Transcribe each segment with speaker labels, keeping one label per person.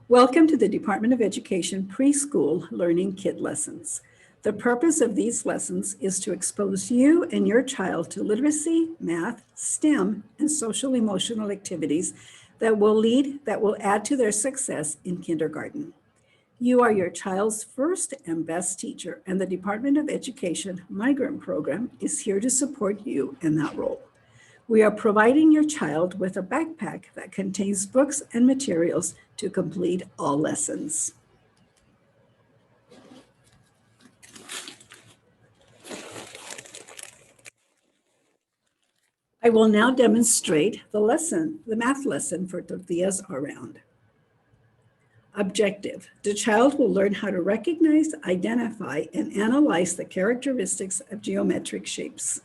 Speaker 1: Welcome to the Department of Education Preschool Learning Kid Lessons. The purpose of these lessons is to expose you and your child to literacy, math, STEM, and social emotional activities that will add to their success in kindergarten. You are your child's first and best teacher, and the Department of Education Migrant Program is here to support you in that role. We are providing your child with a backpack that contains books and materials to complete all lessons. I will now demonstrate the math lesson for Tortillas Around. Objective: the child will learn how to recognize, identify, and analyze the characteristics of geometric shapes.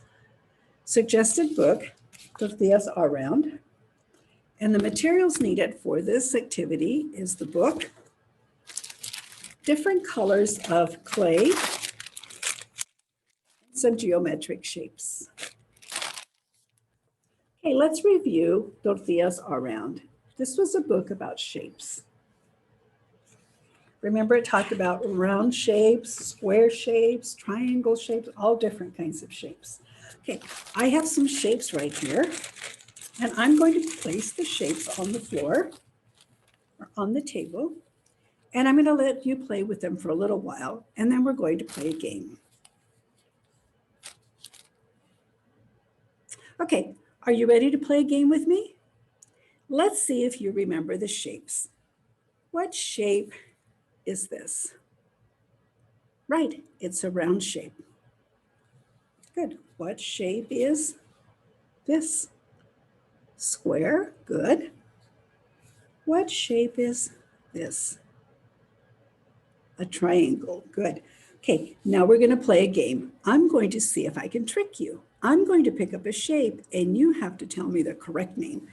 Speaker 1: Suggested book: Tortillas Around. And the materials needed for this activity is the book, different colors of clay, and some geometric shapes. Okay, let's review Tortillas Around. This was a book about shapes. Remember, it talked about round shapes, square shapes, triangle shapes, all different kinds of shapes. Okay, I have some shapes right here, and I'm going to place the shapes on the floor or on the table, and I'm going to let you play with them for a little while, and then we're going to play a game. Okay, are you ready to play a game with me? Let's see if you remember the shapes. What shape is this? Right, it's a round shape. Good. What shape is this? Square. Good. What shape is this? A triangle. Good. Okay, now we're going to play a game. I'm going to see if I can trick you. I'm going to pick up a shape and you have to tell me the correct name.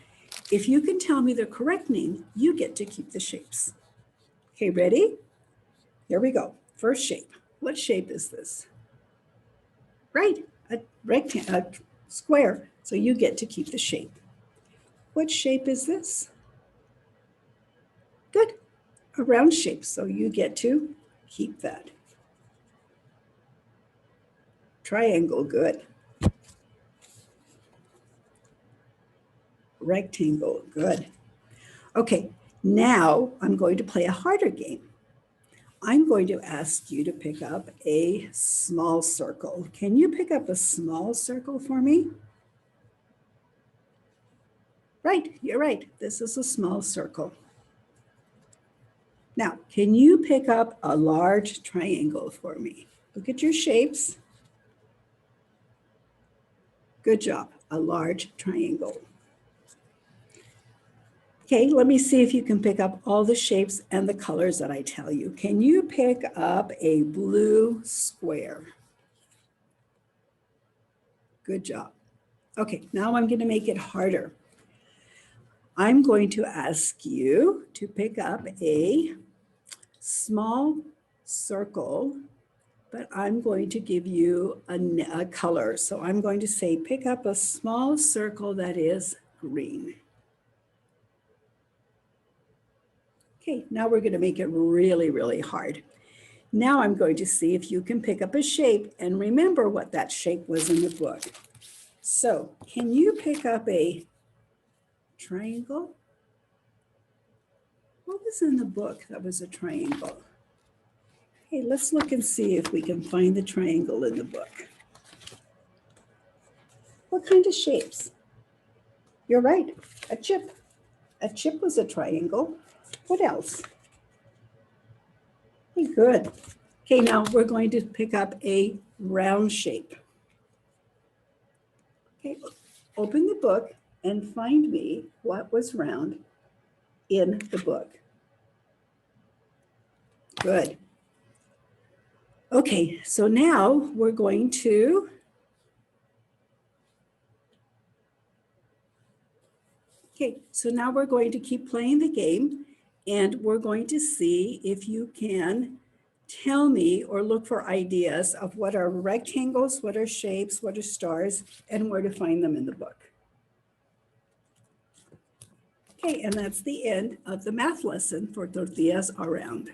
Speaker 1: If you can tell me the correct name, you get to keep the shapes. Okay, ready? Here we go. First shape. What shape is this? Right, a rectangle, a square. So you get to keep the shape. What shape is this? Good, a round shape. So you get to keep that. Triangle, good. Rectangle, good. Okay, now I'm going to play a harder game. I'm going to ask you to pick up a small circle. Can you pick up a small circle for me? Right, you're right. This is a small circle. Now, can you pick up a large triangle for me? Look at your shapes. Good job, a large triangle. Okay, let me see if you can pick up all the shapes and the colors that I tell you. Can you pick up a blue square? Good job. Okay, now I'm going to make it harder. I'm going to ask you to pick up a small circle, but I'm going to give you a color. So I'm going to say, pick up a small circle that is green. Okay, now we're going to make it really, really hard. Now I'm going to see if you can pick up a shape and remember what that shape was in the book. So can you pick up a triangle? What was in the book that was a triangle? Okay, let's look and see if we can find the triangle in the book. What kind of shapes? You're right, a chip. A chip was a triangle. What else? Okay, good. Okay, now we're going to pick up a round shape. Okay, open the book and find me what was round in the book. Good. Okay, so now we're going to keep playing the game, and we're going to see if you can tell me or look for ideas of what are rectangles, what are shapes, what are stars, and where to find them in the book. Okay, and that's the end of the math lesson for tortillas around.